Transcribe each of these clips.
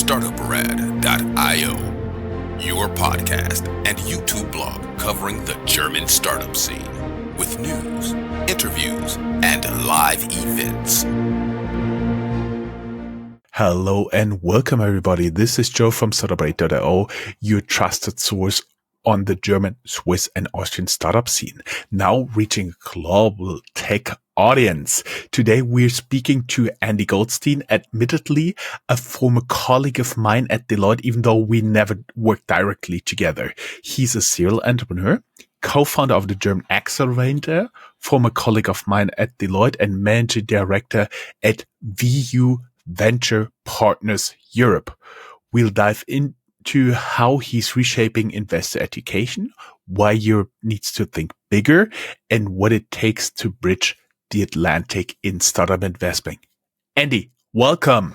Startuprad.io, your podcast and YouTube blog covering the German startup scene with news, interviews, and live events. Hello and welcome everybody. This is Joe from Startuprad.io, your trusted source on the German, Swiss, and Austrian startup scene, now reaching a global tech audience. Today we're speaking to Andy Goldstein, admittedly a former colleague of mine at Deloitte, even though we never worked directly together. He's a serial entrepreneur, co-founder of the German Accelerator, former colleague of mine at Deloitte, and managing director at VU Venture Partners Europe. We'll dive into how he's reshaping investor education, why Europe needs to think bigger, and what it takes to bridge the Atlantic in startup investment. Andy, welcome.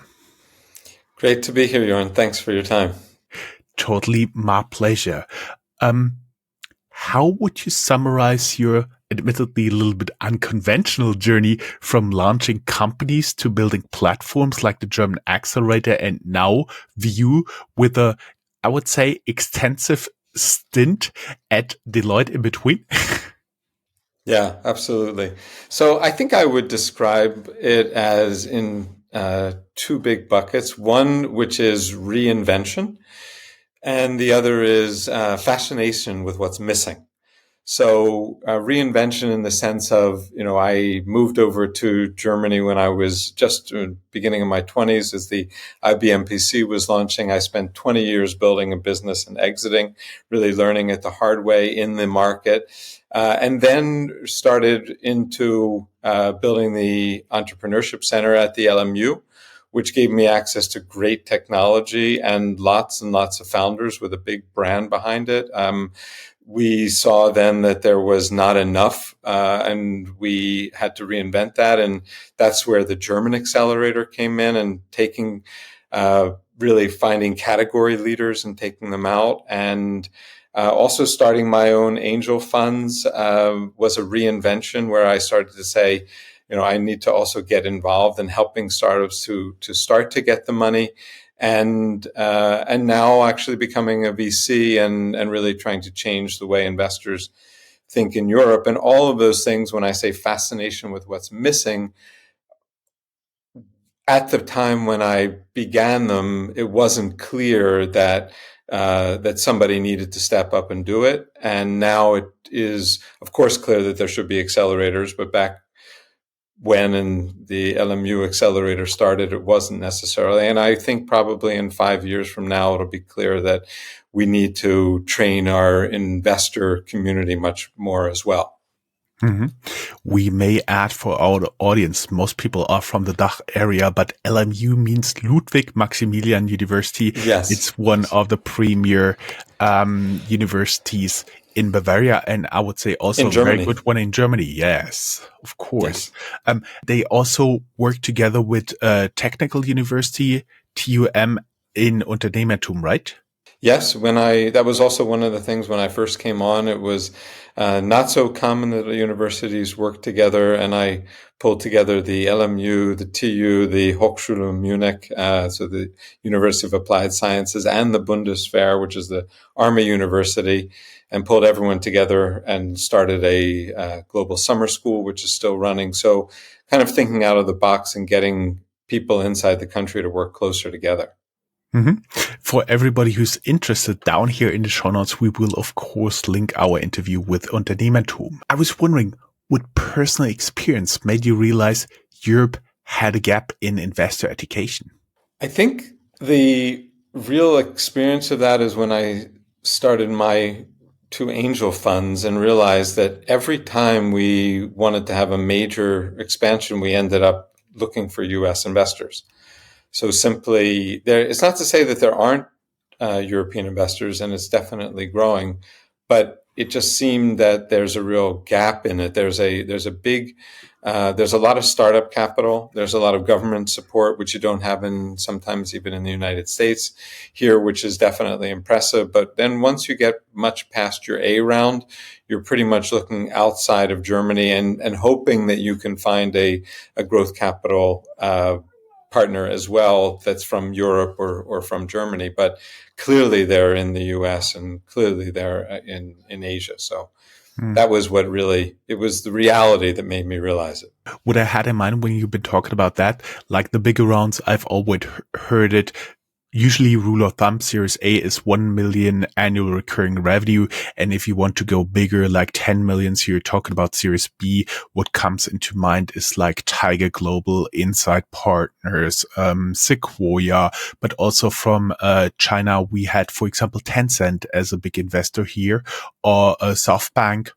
Great to be here, Jorn. Thanks for your time. Totally my pleasure. How would you summarize your admittedly a little bit unconventional journey from launching companies to building platforms like the German Accelerator and now VU with a, I would say, extensive stint at Deloitte in between? Yeah, absolutely. So I think I would describe it as in two big buckets. One, which is reinvention, and the other is fascination with what's missing. So reinvention in the sense of, I moved over to Germany when I was just beginning of my 20s as the IBM PC was launching. I spent 20 years building a business and exiting, really learning it the hard way in the market, and then started into building the Entrepreneurship Center at the LMU, which gave me access to great technology and lots of founders with a big brand behind it. We saw then that there was not enough, and we had to reinvent that. And that's where the German Accelerator came in and taking, really finding category leaders and taking them out. And also starting my own angel funds was a reinvention where I started to say, I need to also get involved in helping startups to start to get the money. And now actually becoming a VC and really trying to change the way investors think in Europe. And all of those things, when I say fascination with what's missing, at the time when I began them, it wasn't clear that somebody needed to step up and do it. And now it is, of course, clear that there should be accelerators, but back when the LMU Accelerator started, it wasn't necessarily. And I think probably in 5 years from now, it'll be clear that we need to train our investor community much more as well. Mm-hmm. We may add for our audience, most people are from the DACH area, but LMU means Ludwig Maximilian University. Yes. It's one of the premier universities in Bavaria, and I would say also a very good one in Germany. Yes, of course. Yes. They also work together with Technical University, TUM, in Unternehmertum, right? Yes, that was also one of the things when I first came on. It was not so common that the universities worked together, and I pulled together the LMU, the TU, the Hochschule Munich, so the University of Applied Sciences, and the Bundeswehr, which is the Army University, and pulled everyone together and started a global summer school, which is still running. So kind of thinking out of the box and getting people inside the country to work closer together. Mm-hmm. For everybody who's interested, down here in the show notes, we will, of course, link our interview with Unternehmertum. I was wondering, what personal experience made you realize Europe had a gap in investor education? I think the real experience of that is when I started my two angel funds and realized that every time we wanted to have a major expansion, we ended up looking for U.S. investors. So simply, it's not to say that there aren't European investors, and it's definitely growing, but it just seemed that there's a real gap in it. There's a lot of startup capital. There's a lot of government support, which you don't have sometimes even in the United States here, which is definitely impressive. But then once you get much past your A round, you're pretty much looking outside of Germany and hoping that you can find a growth capital partner as well that's from Europe or from Germany, but clearly they're in the US and clearly they're in Asia. So that was it was the reality that made me realize it. What I had in mind when you've been talking about that, like the bigger rounds, I've always heard it. Usually rule of thumb, Series A is 1 million annual recurring revenue. And if you want to go bigger, like 10 million, so you're talking about Series B, what comes into mind is like Tiger Global, Insight Partners, Sequoia, but also from China, we had, for example, Tencent as a big investor here, or SoftBank,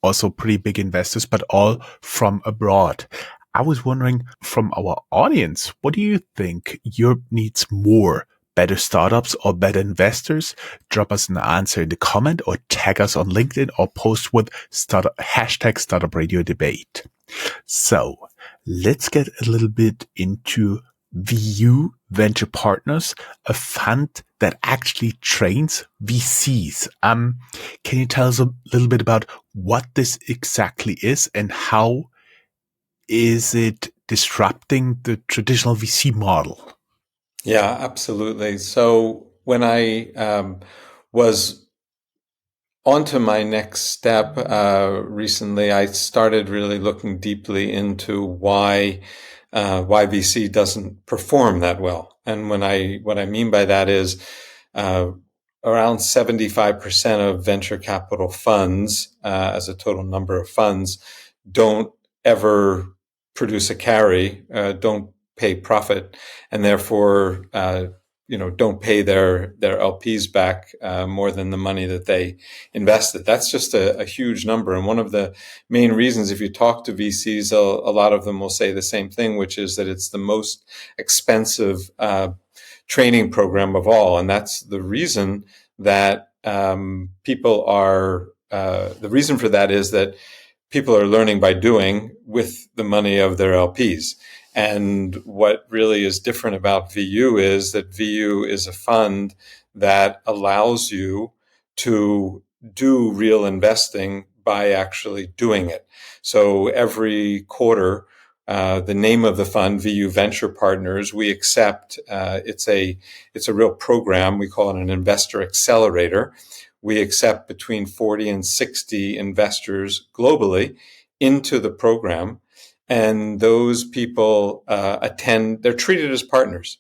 also pretty big investors, but all from abroad. I was wondering from our audience, what do you think Europe needs more? Better startups or better investors? Drop us an answer in the comment or tag us on LinkedIn or post with hashtag Startup Radio Debate. So let's get a little bit into VU Venture Partners, a fund that actually trains VCs. Can you tell us a little bit about what this exactly is and how is it disrupting the traditional VC model? Yeah, absolutely. So when I was onto my next step recently, I started really looking deeply into why VC doesn't perform that well. And what I mean by that is around 75% of venture capital funds, as a total number of funds, don't ever produce a carry, don't pay profit, and therefore don't pay their LPs back more than the money that they invested. That's just a huge number. And one of the main reasons, if you talk to VCs, a lot of them will say the same thing, which is that it's the most expensive training program of all. And that's the reason that the reason for that is that people are learning by doing with the money of their LPs. And what really is different about VU is that VU is a fund that allows you to do real investing by actually doing it. So every quarter, the name of the fund, VU Venture Partners, we accept, it's a real program. We call it an investor accelerator. We accept between 40 and 60 investors globally into the program. And those people attend, they're treated as partners.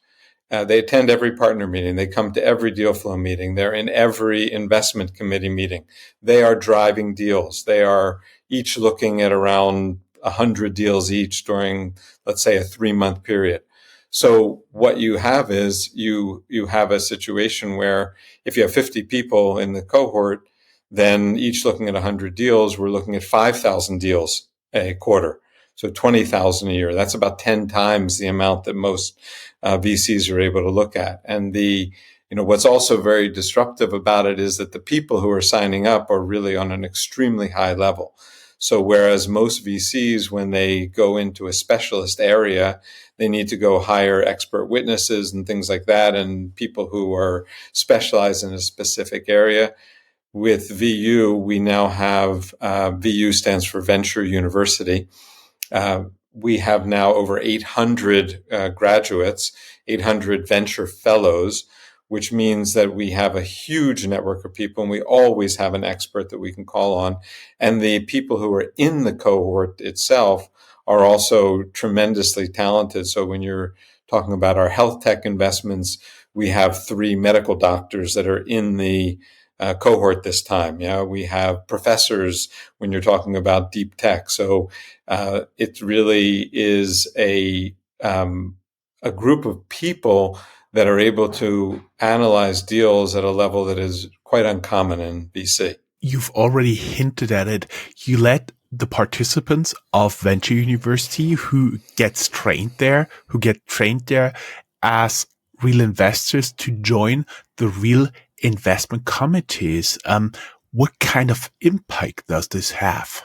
They attend every partner meeting. They come to every deal flow meeting. They're in every investment committee meeting. They are driving deals. They are each looking at around 100 deals each during, let's say, a 3-month period. So what you have is you have a situation where if you have 50 people in the cohort, then each looking at 100 deals, we're looking at 5,000 deals a quarter. So 20,000 a year. That's about 10 times the amount that most VCs are able to look at. And what's also very disruptive about it is that the people who are signing up are really on an extremely high level. So whereas most VCs, when they go into a specialist area, they need to go hire expert witnesses and things like that, and people who are specialized in a specific area. With VU, we now have VU stands for Venture University. We have now over 800 graduates, 800 venture fellows, which means that we have a huge network of people, and we always have an expert that we can call on. And the people who are in the cohort itself are also tremendously talented. So when you're talking about our health tech investments, we have 3 medical doctors that are in the cohort this time. Yeah, we have professors when you're talking about deep tech. So it really is a group of people that are able to analyze deals at a level that is quite uncommon in VC. You've already hinted at it. You let the participants of Venture University who get trained there as real investors to join the real investment committees. What kind of impact does this have?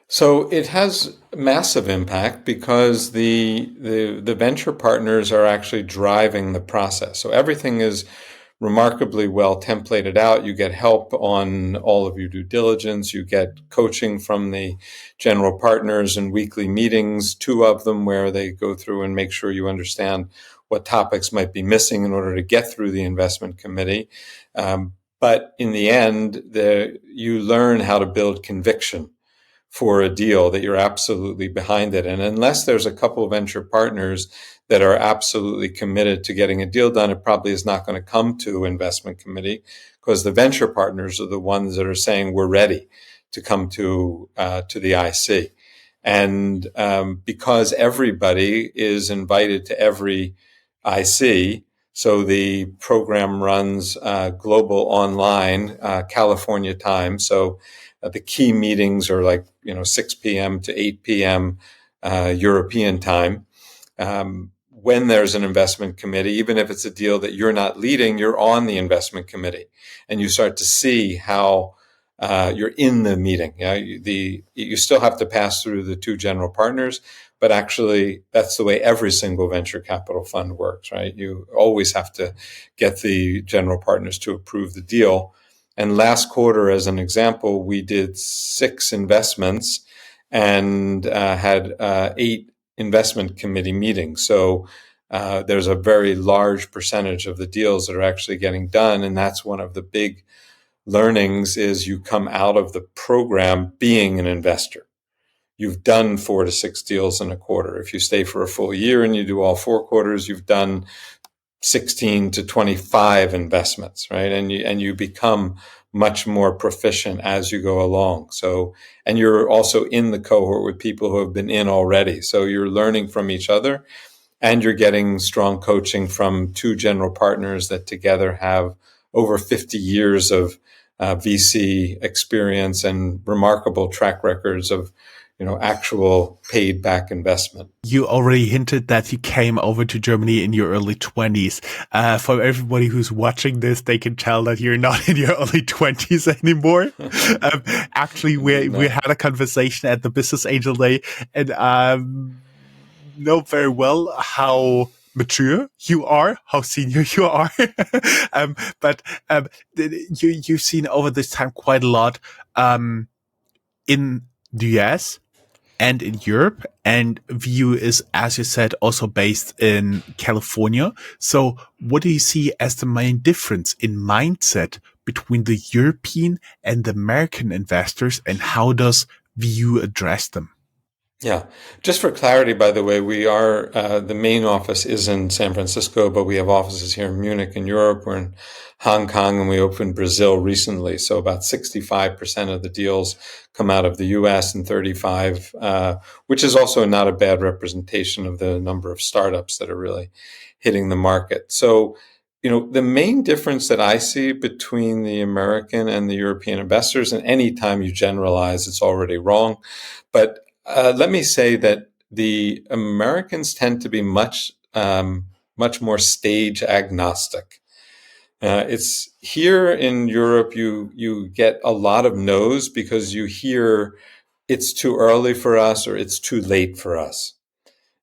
So it has massive impact because the venture partners are actually driving the process. So everything is remarkably well templated out. You get help on all of your due diligence. You get coaching from the general partners and weekly meetings, 2 of them, where they go through and make sure you understand what topics might be missing in order to get through the investment committee. But in the end, you learn how to build conviction for a deal, that you're absolutely behind it. And unless there's a couple of venture partners that are absolutely committed to getting a deal done, it probably is not going to come to investment committee, because the venture partners are the ones that are saying we're ready to come to the IC. And because everybody is invited to every IC, so the program runs global online, California time. So the key meetings are like 6 p.m. to 8 p.m. European time. When there's an investment committee, even if it's a deal that you're not leading, you're on the investment committee, and you start to see how you're in the meeting. You still have to pass through the 2 general partners, but actually that's the way every single venture capital fund works, right? You always have to get the general partners to approve the deal. And last quarter, as an example, we did 6 investments and had 8 investment committee meetings. So there's a very large percentage of the deals that are actually getting done. And that's one of the big learnings, is you come out of the program being an investor. You've done 4 to 6 deals in a quarter. If you stay for a full year and you do all 4 quarters, you've done 16 to 25 investments, right? And you become much more proficient as you go along. So, and you're also in the cohort with people who have been in already. So you're learning from each other, and you're getting strong coaching from 2 general partners that together have over 50 years of VC experience and remarkable track records of actual paid back investment. You already hinted that you came over to Germany in your early 20s. For everybody who's watching this, they can tell that you're not in your early 20s anymore. Actually, we had a conversation at the Business Angel Day, and know very well how mature you are, how senior you are. But you've seen over this time quite a lot in the US and in Europe, and VU is, as you said, also based in California. So what do you see as the main difference in mindset between the European and the American investors, and how does VU address them? Yeah. Just for clarity, by the way, we are, the main office is in San Francisco, but we have offices here in Munich in Europe. We're in Hong Kong, and we opened Brazil recently. So about 65% of the deals come out of the US, and 35, which is also not a bad representation of the number of startups that are really hitting the market. So, the main difference that I see between the American and the European investors, and anytime you generalize, it's already wrong, but let me say that the Americans tend to be much more stage agnostic. It's here in Europe, you get a lot of no's because you hear it's too early for us or it's too late for us.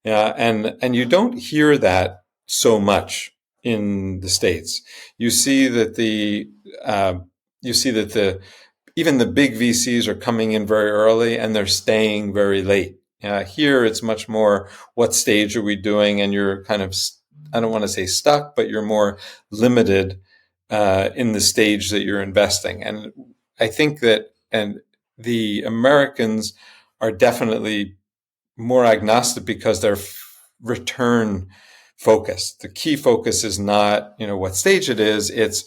And you don't hear that so much in the States. You see that even the big VCs are coming in very early and they're staying very late. Here, it's much more, what stage are we doing? And you're kind of, I don't want to say stuck, but you're more limited in the stage that you're investing. And I think that, and the Americans are definitely more agnostic because they're return focused. The key focus is not, what stage it is. It's,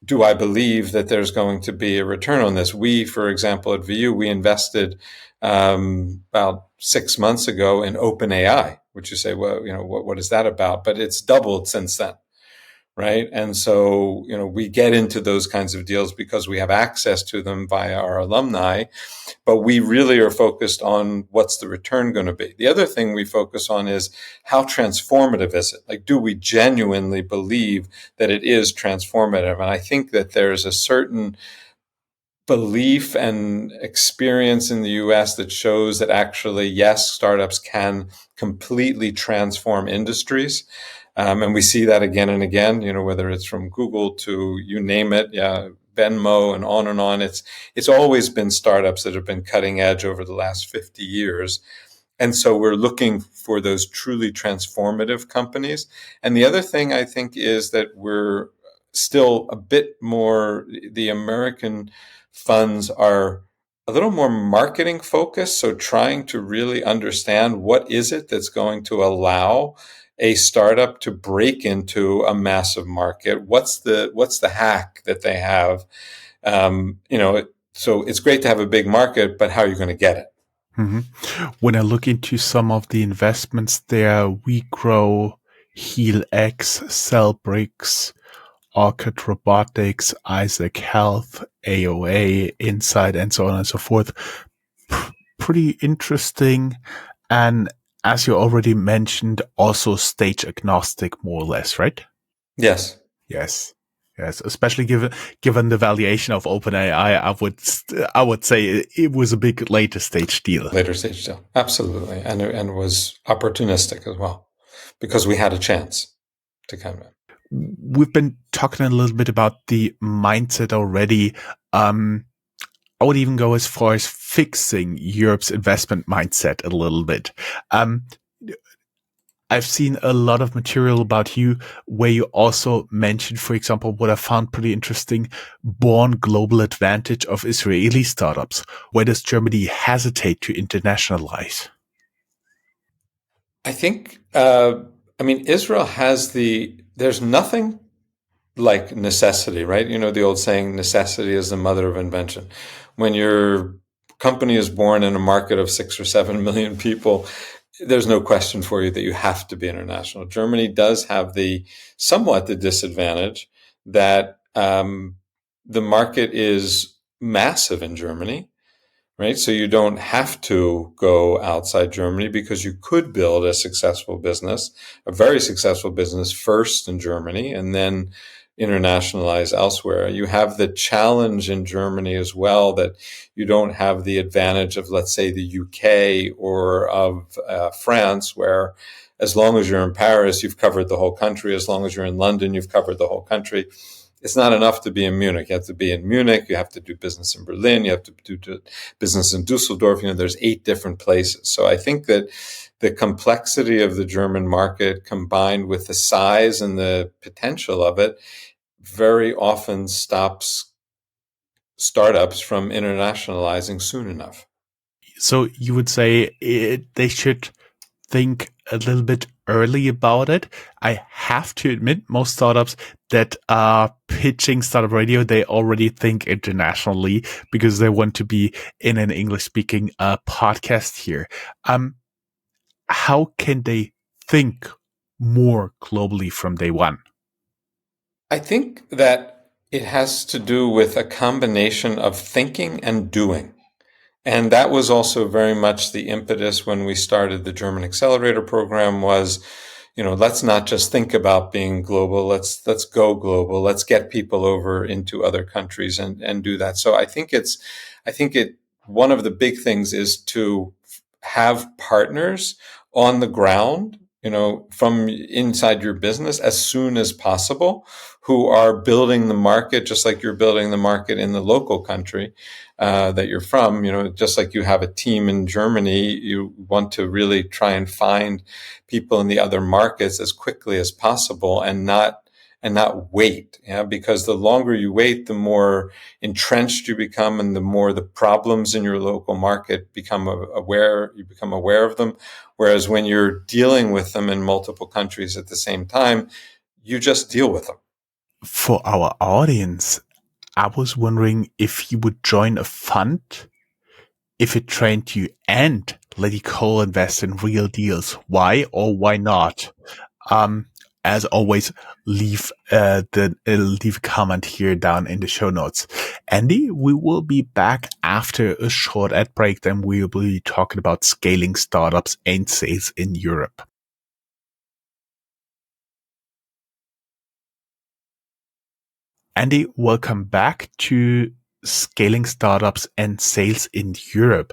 do I believe that there's going to be a return on this? We, for example, at VU, we invested about 6 months ago in OpenAI, which you say, well, what is that about? But it's doubled since then, right? And so, we get into those kinds of deals because we have access to them via our alumni, but we really are focused on what's the return going to be. The other thing we focus on is, how transformative is it? Like, do we genuinely believe that it is transformative? And I think that there's a certain belief and experience in the US that shows that actually, yes, startups can completely transform industries. And we see that again and again, whether it's from Google to you name it, Venmo and on and on. It's always been startups that have been cutting edge over the last 50 years. And so we're looking for those truly transformative companies. And the other thing I think is that we're still a bit more, the American funds are a little more marketing focused. So trying to really understand what is it that's going to allow a startup to break into a massive market. What's the hack that they have? So it's great to have a big market, but how are you going to get it? Mm-hmm. When I look into some of the investments there, We Grow, HealX, Cellbricks, Orchid Robotics, Isaac Health, AOA, Insight, and so on and so forth. Pretty interesting. And as you already mentioned, also stage agnostic, more or less, right? Yes. Yes. Yes, especially given the valuation of OpenAI, I would say it was a big later stage deal. Later stage deal, absolutely, and it was opportunistic as well, because we had a chance to come in. We've been talking a little bit about the mindset already. I would even go as far as fixing Europe's investment mindset a little bit. I've seen a lot of material about you where you also mentioned, for example, what I found pretty interesting, born global advantage of Israeli startups. Where does Germany hesitate to internationalize? I think, Israel has there's nothing like necessity, right? The old saying, necessity is the mother of invention. When your company is born in a market of 6 or 7 million people, there's no question for you that you have to be international. Germany does have somewhat the disadvantage that the market is massive in Germany, right? So you don't have to go outside Germany, because you could build a very successful business first in Germany and then internationalize elsewhere. You have the challenge in Germany as well that you don't have the advantage of, let's say, the UK or of France, where as long as you're in Paris, you've covered the whole country. As long as you're in London, you've covered the whole country. It's not enough to be in Munich. You have to be in Munich. You have to do business in Berlin. You have to do business in Dusseldorf. There's 8 different places. So I think that the complexity of the German market, combined with the size and the potential of it, very often stops startups from internationalizing soon enough. So you would say they should think a little bit early about it. I have to admit, most startups that are pitching Startup Radio, they already think internationally because they want to be in an English-speaking podcast here. How can they think more globally from day one? I think that it has to do with a combination of thinking and doing. And that was also very much the impetus when we started the German Accelerator program was, let's not just think about being global. Let's go global. Let's get people over into other countries and do that. So I think one of the big things is to have partners on the ground, from inside your business as soon as possible, who are building the market just like you're building the market in the local country that you're from. Just like you have a team in Germany, you want to really try and find people in the other markets as quickly as possible and not wait. Because the longer you wait, the more entrenched you become, and the more the problems in your local market you become aware of them. Whereas when you're dealing with them in multiple countries at the same time, you just deal with them. For our audience, I was wondering if you would join a fund if it trained you and let you co-invest in real deals. Why or why not? As always, leave leave a comment here down in the show notes. Andy, we will be back after a short ad break. Then we will be talking about scaling startups and sales in Europe. Andy, welcome back to Scaling Startups and Sales in Europe.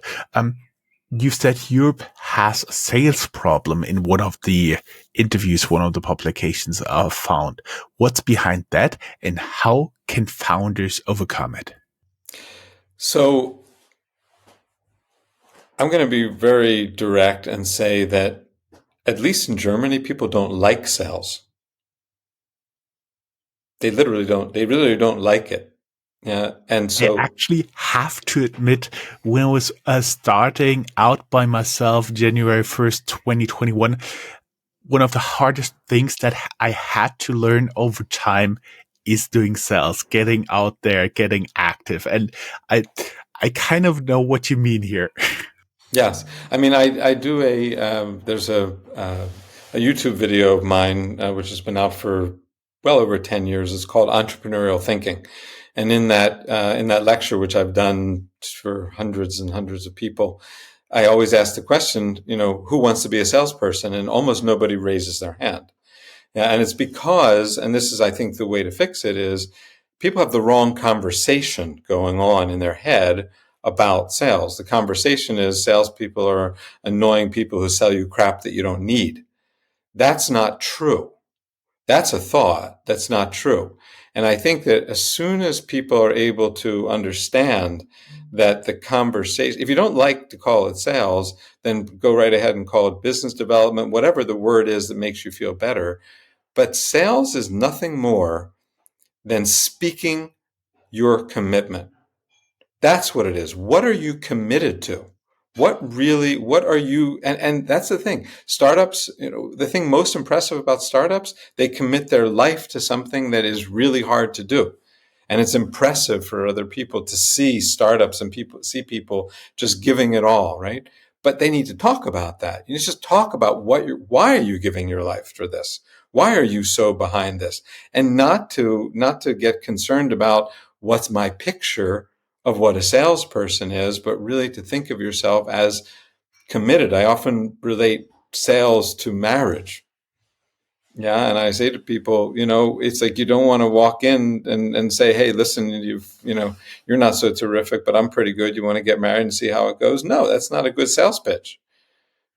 you said Europe has a sales problem in one of the interviews, one of the publications I've found. What's behind that, and how can founders overcome it? So I'm going to be very direct and say that at least in Germany, people don't like sales. They literally don't. They really don't like it. Yeah. And I so, actually have to admit, when I was starting out by myself, January 1st, 2021, one of the hardest things that I had to learn over time is doing sales, getting out there, getting active. And I kind of know what you mean here. yes, I mean, I do there's a YouTube video of mine, which has been out for well over 10 years. It's called Entrepreneurial Thinking. And in that lecture, which I've done for hundreds and hundreds of people, I always ask the question, who wants to be a salesperson? And almost nobody raises their hand. Yeah, and it's because, and this is, I think, the way to fix it is people have the wrong conversation going on in their head about sales. The conversation is salespeople are annoying people who sell you crap that you don't need. That's not true. That's a thought. That's not true. And I think that as soon as people are able to understand that the conversation, if you don't like to call it sales, then go right ahead and call it business development, whatever the word is that makes you feel better. But sales is nothing more than speaking your commitment. That's what it is. What are you committed to? What are you, and that's the thing. Startups, the thing most impressive about startups, they commit their life to something that is really hard to do. And it's impressive for other people to see startups and see people just giving it all, right? But they need to talk about that. You just talk about why are you giving your life for this? Why are you so behind this? And not to get concerned about what's my picture of what a salesperson is, but really to think of yourself as committed. I often relate sales to marriage. Yeah. And I say to people, it's like you don't want to walk in and say, hey, listen, you're not so terrific, but I'm pretty good. You want to get married and see how it goes? No, that's not a good sales pitch.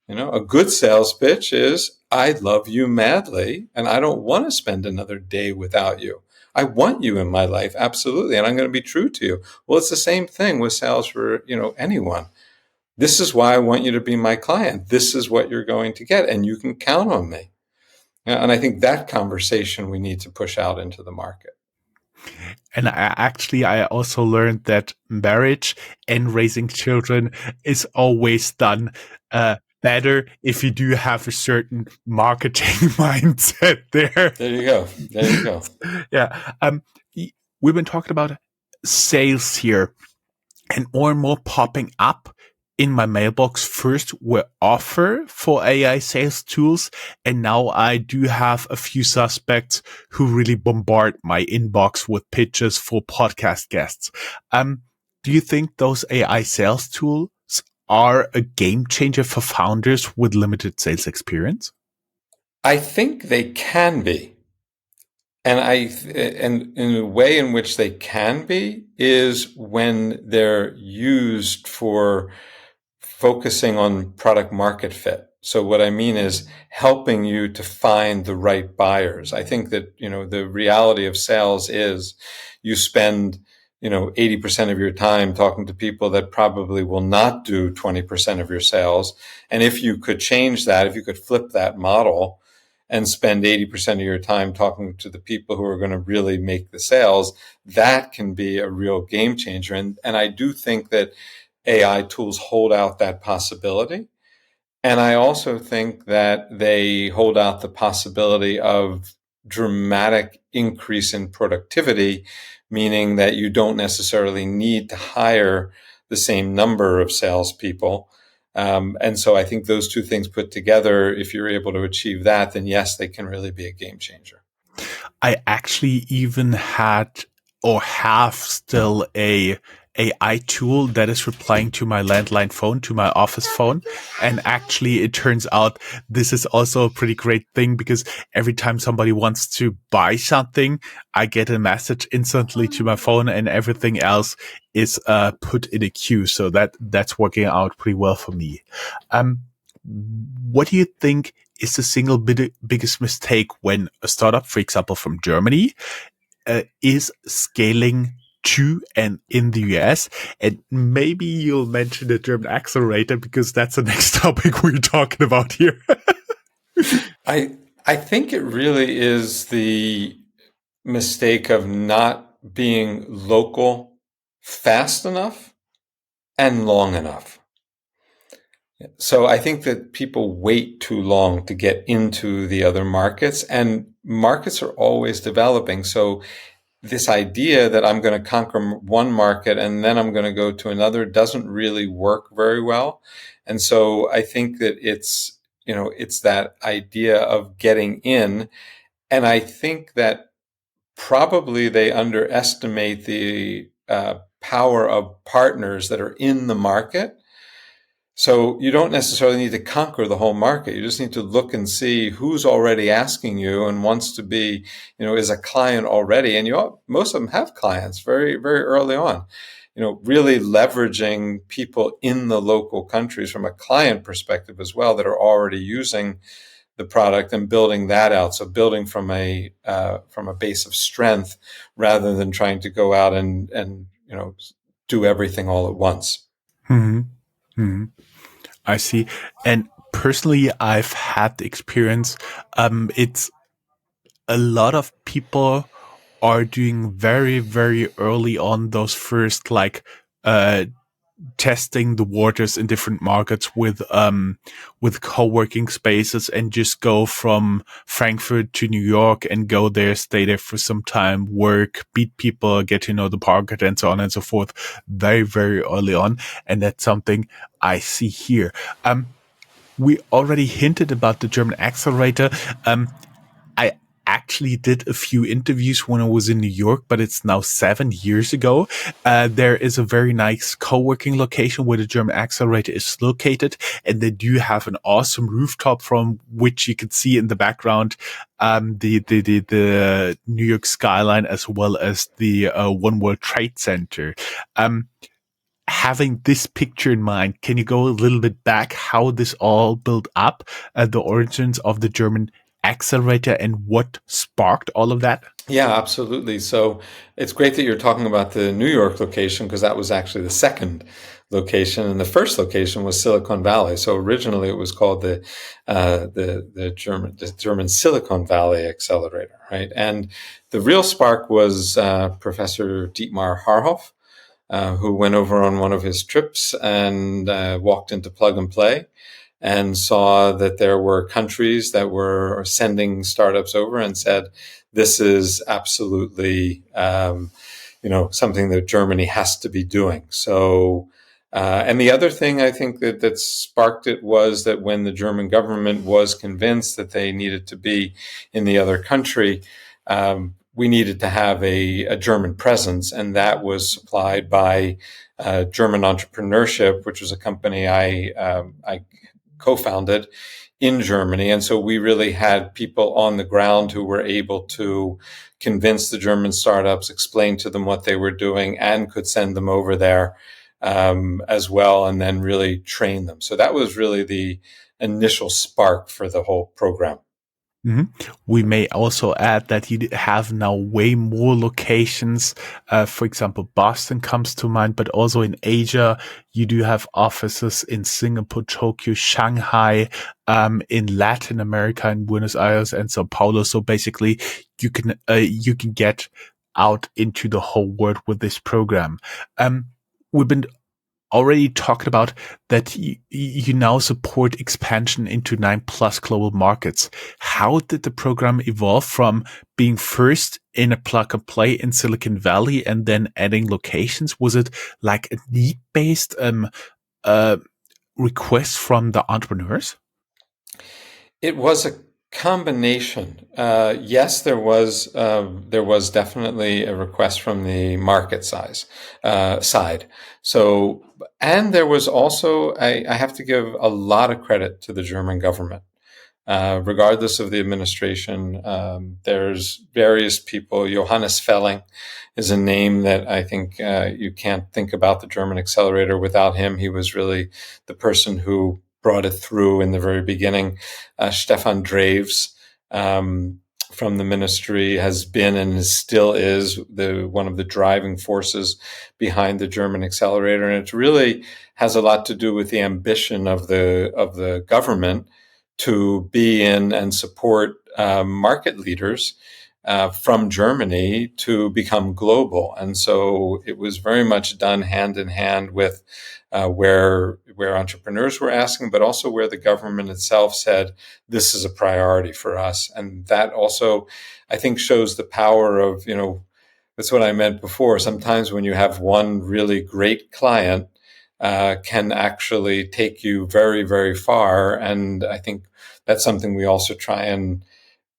A good sales pitch is I love you madly and I don't want to spend another day without you. I want you in my life. Absolutely. And I'm going to be true to you. Well, it's the same thing with sales for, anyone. This is why I want you to be my client. This is what you're going to get and you can count on me. And I think that conversation we need to push out into the market. And I also learned that marriage and raising children is always done better if you do have a certain marketing mindset there. There you go. There you go. Yeah. We've been talking about sales here, and more popping up in my mailbox first were offer for AI sales tools. And now I do have a few suspects who really bombard my inbox with pitches for podcast guests. Do you think those AI sales tools are a game changer for founders with limited sales experience? I think they can be. And in a way in which they can be is when they're used for focusing on product market fit. So what I mean is helping you to find the right buyers. I think that, the reality of sales is you spend, 80% of your time talking to people that probably will not do 20% of your sales. And if you could change that, if you could flip that model and spend 80% of your time talking to the people who are going to really make the sales, that can be a real game changer. And I do think that AI tools hold out that possibility. And I also think that they hold out the possibility of dramatic increase in productivity, meaning that you don't necessarily need to hire the same number of salespeople. And so I think those two things put together, if you're able to achieve that, then yes, they can really be a game changer. I actually even had or have still a AI tool that is replying to my landline phone, to my office phone. And actually, it turns out this is also a pretty great thing because every time somebody wants to buy something, I get a message instantly to my phone and everything else is put in a queue. So that's working out pretty well for me. What do you think is the single biggest mistake when a startup, for example, from Germany, is scaling to and in the US? And maybe you'll mention the German Accelerator because that's the next topic we're talking about here. I think it really is the mistake of not being local fast enough and long enough. So I think that people wait too long to get into the other markets, and markets are always developing. So this idea that I'm going to conquer one market and then I'm going to go to another doesn't really work very well. And so I think that it's that idea of getting in. And I think that probably they underestimate the power of partners that are in the market. So you don't necessarily need to conquer the whole market. You just need to look and see who's already asking you and wants to be, is a client already. And most of them have clients very, very early on. Really leveraging people in the local countries from a client perspective as well that are already using the product and building that out. So building from a base of strength rather than trying to go out and do everything all at once. Mm-hmm. Mm-hmm. I see. And personally, I've had the experience. It's a lot of people are doing very, very early on those first testing the waters in different markets with co-working spaces and just go from Frankfurt to New York and go there, stay there for some time, work, meet people, get to know the market and so on and so forth very, very early on. And that's something I see here. We already hinted about the German Accelerator. I actually did a few interviews when I was in New York, but it's now 7 years ago. There is a very nice co-working location where the German Accelerator is located, and they do have an awesome rooftop from which you can see in the background the New York skyline as well as the One World Trade Center. Having this picture in mind, can you go a little bit back how this all built up, the origins of the German Accelerator and what sparked all of that? Yeah, absolutely. So it's great that you're talking about the New York location because that was actually the second location, and the first location was Silicon Valley. So originally it was called the German Silicon Valley Accelerator, right? And the real spark was Professor Dietmar Harhoff, who went over on one of his trips and walked into Plug and Play and saw that there were countries that were sending startups over and said, this is absolutely, something that Germany has to be doing. So, and the other thing I think that sparked it was that when the German government was convinced that they needed to be in the other country, we needed to have a German presence, and that was supplied by German Entrepreneurship, which was a company I co-founded in Germany. And so we really had people on the ground who were able to convince the German startups, explain to them what they were doing, and could send them over there as well, and then really train them. So that was really the initial spark for the whole program. Mm-hmm. We may also add that you have now way more locations. For example, Boston comes to mind, but also in Asia, you do have offices in Singapore, Tokyo, Shanghai, in Latin America, in Buenos Aires and Sao Paulo. So basically, you can get out into the whole world with this program. We've been already talked about that you now support expansion into 9+ global markets. How did the program evolve from being first in a plug and play in Silicon Valley and then adding locations? Was it like a need-based request from the entrepreneurs? It was a Combination. Yes, there was definitely a request from the market side. So, and there was also, I have to give a lot of credit to the German government. Regardless of the administration, there's various people. Johannes Felling is a name that I think you can't think about the German Accelerator without him. He was really the person who brought it through in the very beginning. Stefan Dreves from the ministry has been and still is one of the driving forces behind the German Accelerator, and it really has a lot to do with the ambition of the government to be in and support market leaders from Germany to become global. And so it was very much done hand in hand with where entrepreneurs were asking, but also where the government itself said, this is a priority for us. And that also, I think, shows the power of, that's what I meant before. Sometimes when you have one really great client, can actually take you very, very far. And I think that's something we also try and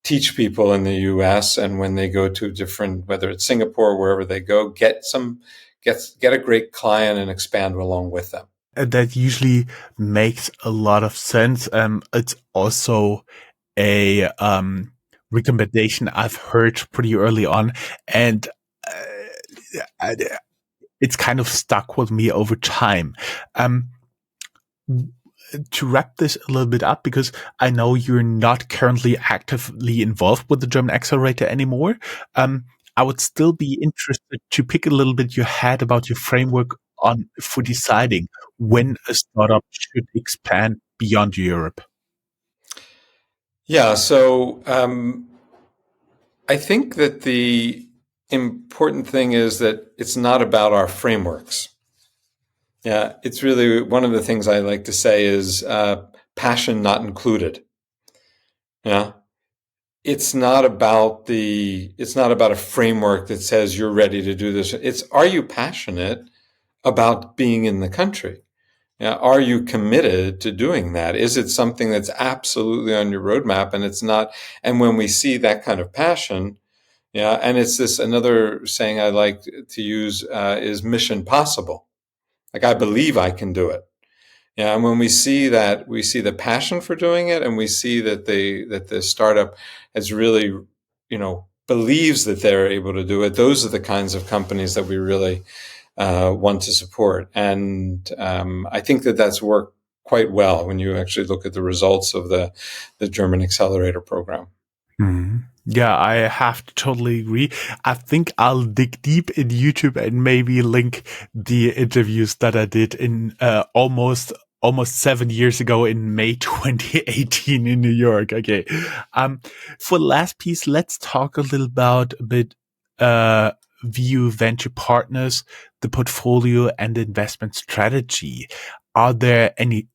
teach people in the US. And when they go to different, whether it's Singapore or wherever they go, get a great client and expand along with them. That usually makes a lot of sense. It's also a recommendation I've heard pretty early on, and it's kind of stuck with me over time. To wrap this a little bit up, because I know you're not currently actively involved with the German Accelerator anymore, I would still be interested to pick a little bit your head about your framework for deciding when a startup should expand beyond Europe. Yeah, so I think that the important thing is that it's not about our frameworks. Yeah, it's really one of the things I like to say is passion not included. Yeah, it's not about a framework that says you're ready to do this. It's, are you passionate about being in the country? Yeah, are you committed to doing that? Is it something that's absolutely on your roadmap? And it's not. And when we see that kind of passion, yeah, and it's this another saying I like to use is mission possible. Like, I believe I can do it. Yeah, and when we see that, we see the passion for doing it, and we see that the startup has really, believes that they're able to do it. Those are the kinds of companies that we really want to support. And I think that that's worked quite well when you actually look at the results of the German Accelerator program. Mm-hmm. Yeah, I have to totally agree. I think I'll dig deep in YouTube and maybe link the interviews that I did in almost 7 years ago in May 2018 in New York. Okay. For the last piece, let's talk a little about a bit View Venture Partners, the portfolio and the investment strategy. Are there any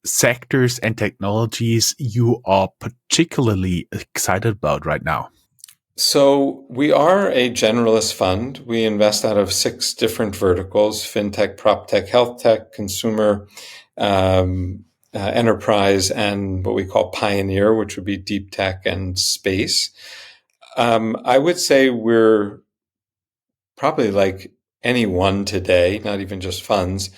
sectors and technologies you are particularly excited about right now? So we are a generalist fund. We invest out of 6 different verticals: fintech, prop tech, health tech, consumer, enterprise, and what we call pioneer, which would be deep tech and space. I would say we're probably like anyone today, not even just funds,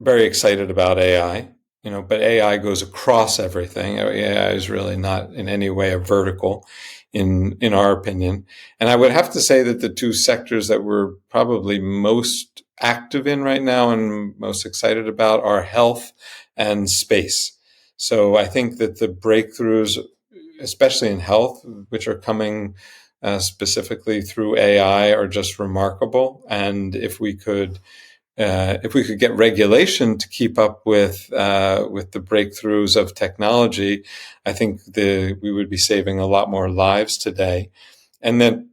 very excited about AI, but AI goes across everything. AI is really not in any way a vertical in our opinion. And I would have to say that the 2 sectors that we're probably most active in right now and most excited about are health and space. So I think that the breakthroughs, especially in health, which are coming specifically through AI, are just remarkable. And if we could get regulation to keep up with the breakthroughs of technology, I think we would be saving a lot more lives today. And then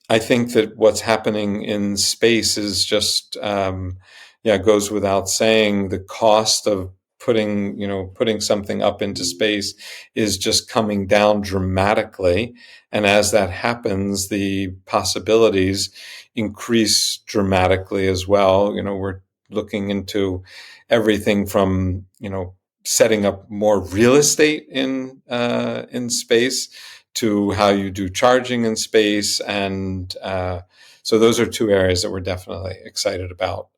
I think that what's happening in space is just goes without saying. The cost of putting something up into space is just coming down dramatically, and as that happens, the possibilities increase dramatically as well. We're looking into everything from setting up more real estate in space to how you do charging in space. And so those are two areas that we're definitely excited about.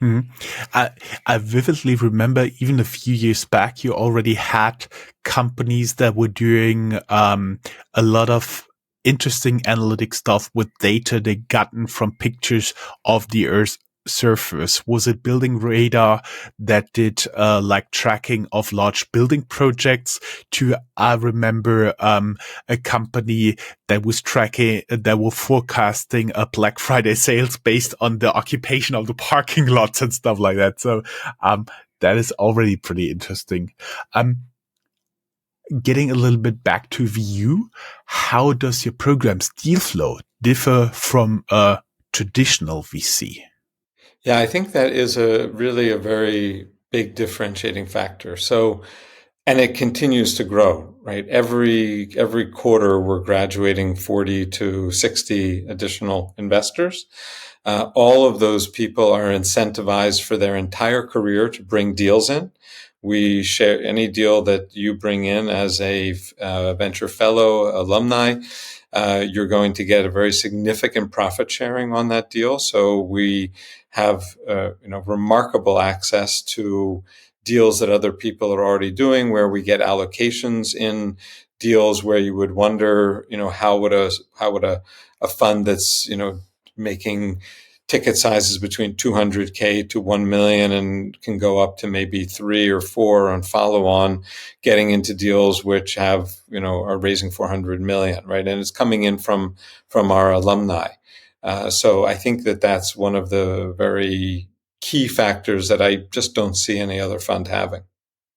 Mhm. I vividly remember even a few years back, you already had companies that were doing a lot of interesting analytic stuff with data they gotten from pictures of the Earth's surface. Was it building radar that did like tracking of large building projects? To I remember a company that was tracking, that were forecasting a Black Friday sales based on the occupation of the parking lots and stuff like that. So, that is already pretty interesting. Getting a little bit back to VU, how does your program's deal flow differ from a traditional VC? Yeah, I think that is really a very big differentiating factor. So, and it continues to grow, right? Every quarter, we're graduating 40 to 60 additional investors. All of those people are incentivized for their entire career to bring deals in. We share any deal that you bring in as a venture fellow alumni. You're going to get a very significant profit sharing on that deal. So we have remarkable access to deals that other people are already doing, where we get allocations in deals where you would wonder, how would a fund that's making ticket sizes between 200K to 1 million and can go up to maybe 3 or 4 on follow on, getting into deals which have, are raising 400 million, right? And it's coming in from our alumni. So I think that that's one of the very key factors that I just don't see any other fund having.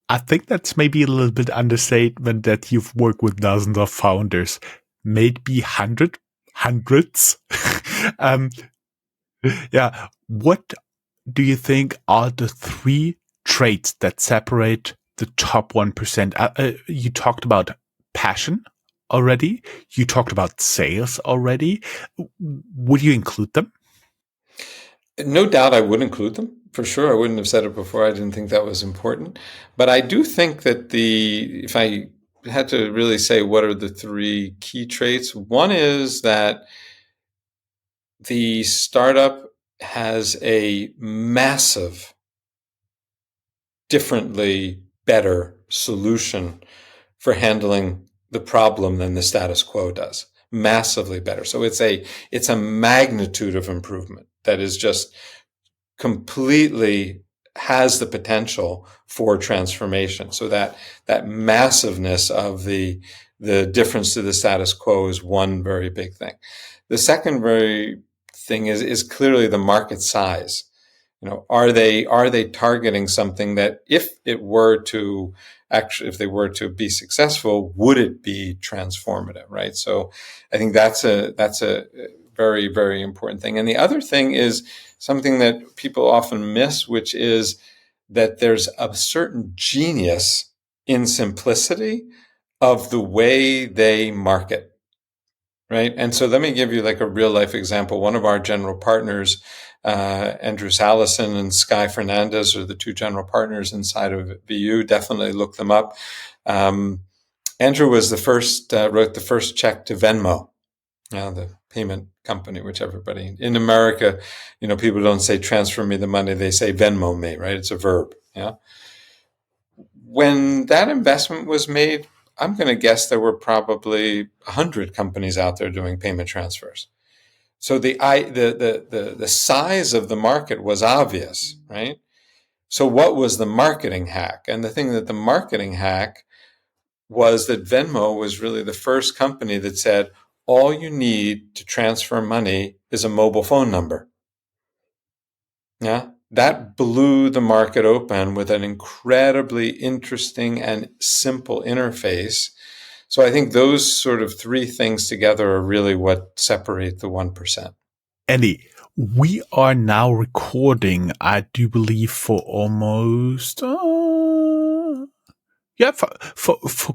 I think that's maybe a little bit understatement that you've worked with dozens of founders, maybe hundreds. um, yeah. What do you think are the 3 traits that separate the top 1%? You talked about passion already. You talked about sales already. Would you include them? No doubt I would include them. For sure. I wouldn't have said it before. I didn't think that was important. But I do think that if I had to really say what are the 3 key traits, one is that the startup has a massive, differently better solution for handling the problem than the status quo does. Massively better. So it's a magnitude of improvement that is just completely has the potential for transformation. So that massiveness of the difference to the status quo is one very big thing. The second very thing is clearly the market size. Are they targeting something that if they were to be successful, would it be transformative, right? So I think that's a very, very important thing. And the other thing is something that people often miss, which is that there's a certain genius in simplicity of the way they market, right? And so let me give you like a real life example. One of our general partners, Andrew Salison and Sky Fernandez, are the 2 general partners inside of VU. Definitely look them up. Andrew was the first, wrote the first check to Venmo, the payment company, which everybody in America, people don't say transfer me the money, they say Venmo me, right? It's a verb. Yeah. When that investment was made, I'm going to guess there were probably 100 companies out there doing payment transfers. So the size of the market was obvious, right? So what was the marketing hack? And the thing that the marketing hack was that Venmo was really the first company that said, all you need to transfer money is a mobile phone number. Yeah. That blew the market open with an incredibly interesting and simple interface. So I think those sort of 3 things together are really what separate the 1%. Andy, we are now recording, I do believe, for almost, for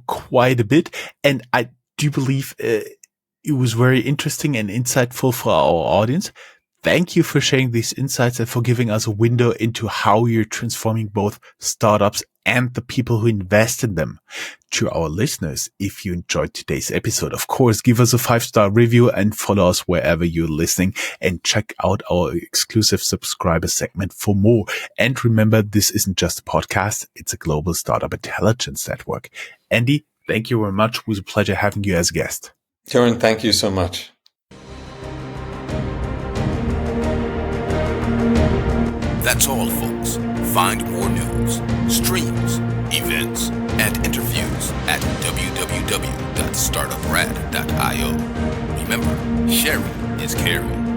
quite a bit. And I do believe it was very interesting and insightful for our audience. Thank you for sharing these insights and for giving us a window into how you're transforming both startups and the people who invest in them. To our listeners, if you enjoyed today's episode, of course, give us a 5-star review and follow us wherever you're listening, and check out our exclusive subscriber segment for more. And remember, this isn't just a podcast. It's a global startup intelligence network. Andy, thank you very much. It was a pleasure having you as a guest. Joran, thank you so much. That's all, folks. Find more news, streams, events, and interviews at www.startuprad.io. Remember, sharing is caring.